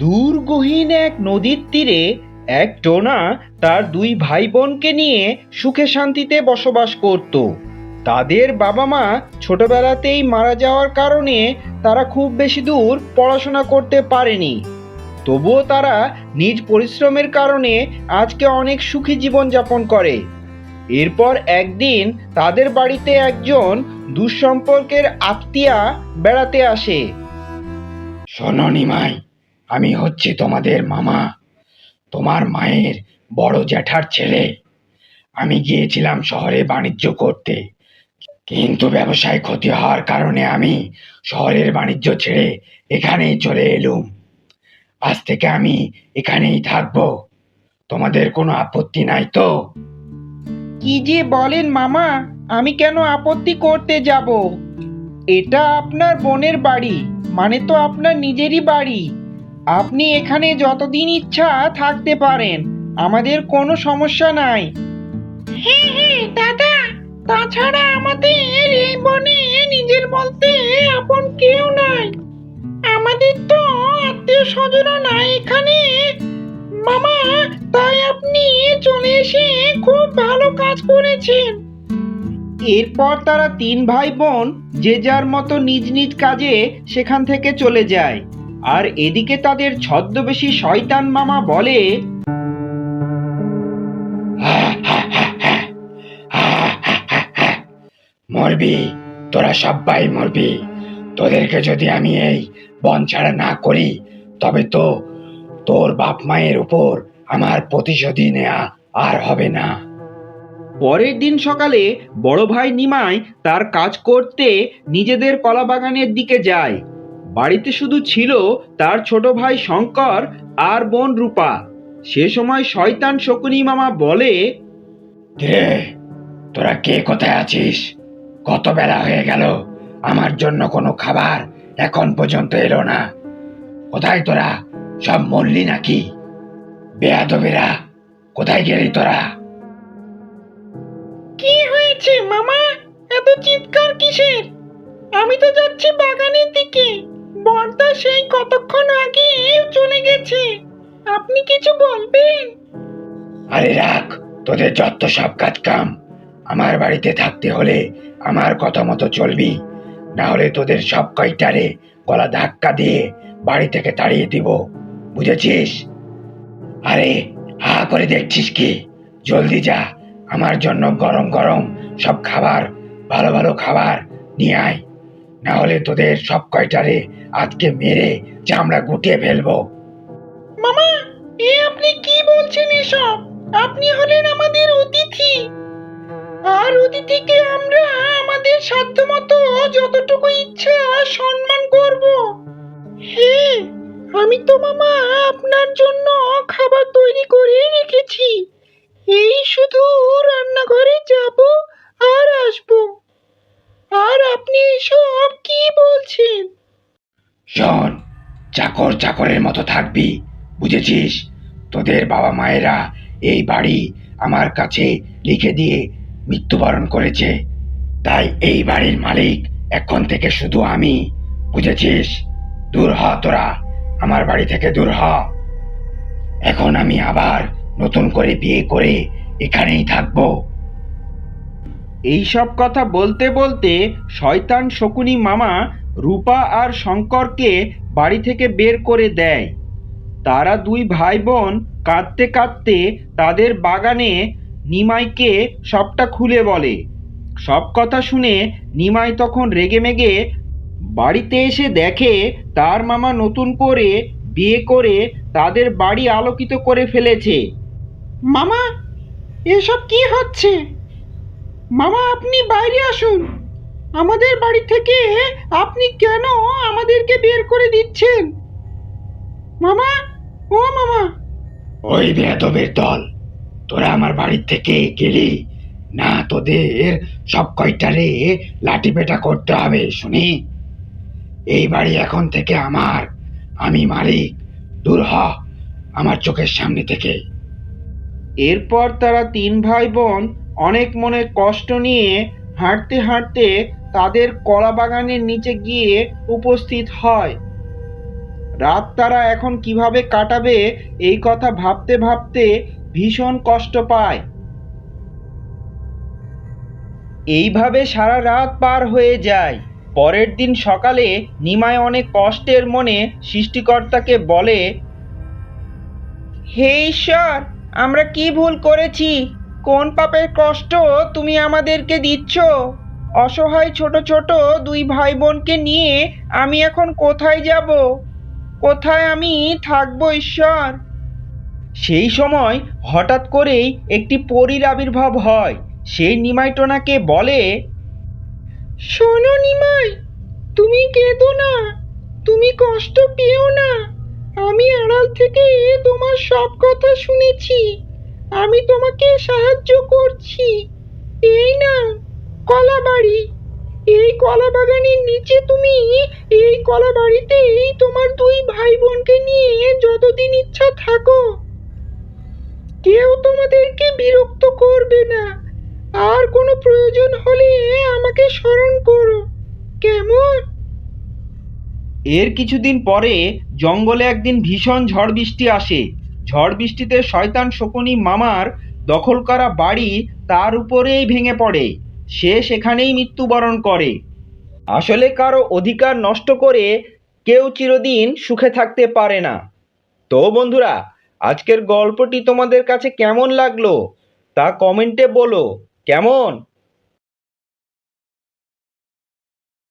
দূরগহীন এক নদীর তীরে এক টোনা তার দুই ভাই বোনকে নিয়ে সুখে শান্তিতে বসবাস করত। তাদের বাবা মা ছোটবেলাতেই মারা যাওয়ার কারণে তারা খুব বেশি দূর পড়াশোনা করতে পারেনি। তবুও তারা নিজ পরিশ্রমের কারণে আজকে অনেক সুখী জীবন যাপন করে। এরপর একদিন তাদের বাড়িতে একজন দুঃসম্পর্কের আত্মীয়া বেড়াতে আসে। শোনো নিমাই, আমি হচ্ছি তোমাদের মামা, তোমার মায়ের বড় জ্যাঠার ছেলে। আমি গিয়েছিলাম শহরে বাণিজ্য করতে, কিন্তু ব্যবসায় ক্ষতি হওয়ার কারণে আমি শহরের বাণিজ্য ছেড়ে এখানেই চলে এলুম। আজ থেকে আমি এখানেই থাকবো। তোমাদের কোনো আপত্তি নাই তো? কি যে বলেন মামা, আমি কেন আপত্তি করতে যাব? এটা আপনার বোনের বাড়ি, মানে তো আপনার নিজেরই বাড়ি। আপনি এখানে যতদিন ইচ্ছা থাকতে পারেন, আমাদের কোনো সমস্যা নাই। হ্যাঁ হ্যাঁ দাদা, তাছাড়া আমাদের এই বনে নিজের বলতে আপন কেউ নাই। আমাদের তো আত্মীয় স্বজনও নাই এখানে মামা, তাই আপনি চলে এসে খুব ভালো কাজ করেছেন। এরপর তারা তিন ভাই বোন যে যার মতো নিজ নিজ কাজে সেখান থেকে চলে যায়। আর এদিকে তাদের ছদ্মবেশী শয়তান মামা বলে, মরবি, তোরা সবাই মরবি। তোদেরকে যদি আমি এই বন ছাড়া না করি, তবে তো তোর বাপ মায়ের উপর আমার প্রতিশোধী নেয়া আর হবে না। পরের দিন সকালে বড় ভাই নিমাই তার কাজ করতে নিজেদের কলা বাগানের দিকে যায়। বাড়িতে শুধু ছিল তার ছোট ভাই শঙ্কর আর বোন রূপা। সে সময় শয়তান শকুনি মামা বলে, রে, তোরা কে কোথায় আছিস? কত বেলা হয়ে গেল, আমার জন্য কোনো খাবার এখন পর্যন্ত এলো না। কোথায় তোরা? সব মরলি নাকি? বেয়াদবেরা, কোথায় গেলি তোরা? কি হয়েছে মামা, এত চিৎকার কিসের? আমি তো যাচ্ছি বাগানের দিকে। বর্দা সেই কতক্ষণ আগে চলে গেছে। আপনি কিছু বলবেন? আরে রাখ তোদের যত সব কাজ কাম। আমার বাড়িতে থাকতে হলে আমার কথা মতো চলবি, না হলে তোদের সব কয়টারে গলা ধাক্কা দিয়ে বাড়ি থেকে তাড়িয়ে দিব, বুঝেছিস? আরে হা করে দেখছিস কি? জলদি যা, আমার জন্য গরম গরম সব খাবার, ভালো ভালো খাবার নিয়ে আয়, না হলে তোদের সব কয়টারে আজকে মেরে চামড়া গুটিয়ে ফেলবো। মামা, আপনি কি বলছেন এসব? আপনি হলেন আমাদের অতিথি, আর অতিথিকে আমরা আমাদের সাধ্যমতো যতটুকু ইচ্ছা সম্মান করব। হ্যাঁ, আমি তো মামা আপনার জন্য খাবার তৈরি করে রেখেছি। এই শুধু রান্নাঘরে যাব আর আসবো। আর আপনি এসব কি বলছেন? শোন, চাকর চাকরের মতো থাকবি, বুঝেছিস? তোদের বাবা মায়েরা এই বাড়ি আমার কাছে লিখে দিয়ে মৃত্যুবরণ করেছে, তাই এই বাড়ির মালিক এখন থেকে শুধু আমি, বুঝেছিস? দূর হ তোরা, আমার বাড়ি থেকে দূর হ। এখন আমি আবার নতুন করে বিয়ে করে এখানেই থাকবো। এইসব কথা বলতে বলতে শয়তান শকুনি মামা রূপা আর শঙ্করকে বাড়ি থেকে বের করে দেয়। তারা দুই ভাই বোন কাঁদতে কাঁদতে তাদের বাগানে নিমাইকে সবটা খুলে বলে। সব কথা শুনে নিমাই তখন রেগেমেগে বাড়িতে এসে দেখে তার মামা নতুন করে বিয়ে করে তাদের বাড়ি আলোকিত করে ফেলেছে। মামা, এসব কি হচ্ছে? মামা, আপনি বাইরে আসুন। আমাদের বাড়ি থেকে আপনি কেন আমাদেরকে বের করে দিচ্ছেন? মামা, ও মামা। ওই বেয়াদবের দল, তোরা আমার বাড়ির থেকে গেলি না, তোদের সব কয়টারে লাঠি পেটা করতে হবে, শুনি? এই বাড়ি এখন থেকে আমার, আমি মালিক। দূর হ আমার চোখের সামনে থেকে। এরপর তারা তিন ভাই বোন অনেক মনে কষ্ট নিয়ে হাঁটতে হাঁটতে তাদের কলা বাগানের নিচে গিয়ে উপস্থিত হয়। রাত তারা এখন কিভাবে কাটাবে এই কথা ভাবতে ভাবতে ভীষণ কষ্ট পায়। এইভাবে সারা রাত পার হয়ে যায়। পরের দিন সকালে নিমাই অনেক কষ্টের মনে সৃষ্টিকর্তাকে বলে, হে ঈশ্বর, আমরা কি ভুল করেছি? কোন পাপের কষ্ট তুমি আমাদেরকে দিচ্ছ? অসহায় ছোট ছোট দুই ভাই বোনকে নিয়ে আমি এখন কোথায় যাব? কোথায় আমি থাকবো ঈশ্বর? সেই সময় হঠাৎ করেই একটি পরীর আবির্ভাব হয়। সেই নিমাই টোনাকে বলে, শোনো নিমাই, তুমি কেঁদো না, তুমি কষ্ট পেও না। আমি আড়াল থেকে তোমার সব কথা শুনেছি, আমি তোমাকে সাহায্য করছি। এই নাও কলা বাড়ি, এই কলা বাগানের নিচে তুমি এই কলা বাড়িতেই তোমার দুই ভাই বোনকে নিয়ে যতদিন ইচ্ছা থাকো। কেউ তোমাদেরকে বিরক্ত করবে না। আর কোনো প্রয়োজন হলে আমাকে স্মরণ করো, কেমন? এর কিছুদিন পরে জঙ্গলে একদিন ভীষণ ঝড় বৃষ্টি আসে। ঝড় বৃষ্টিতে শয়তান শকুনি মামার দখল করা বাড়ি তার উপরেই ভেঙে পড়ে। সে সেখানেই মৃত্যুবরণ করে। আসলে কারো অধিকার নষ্ট করে কেউ চিরদিন সুখে থাকতে পারে না। তো বন্ধুরা, আজকের গল্পটি তোমাদের কাছে কেমন লাগলো তা কমেন্টে বলো। কেমন?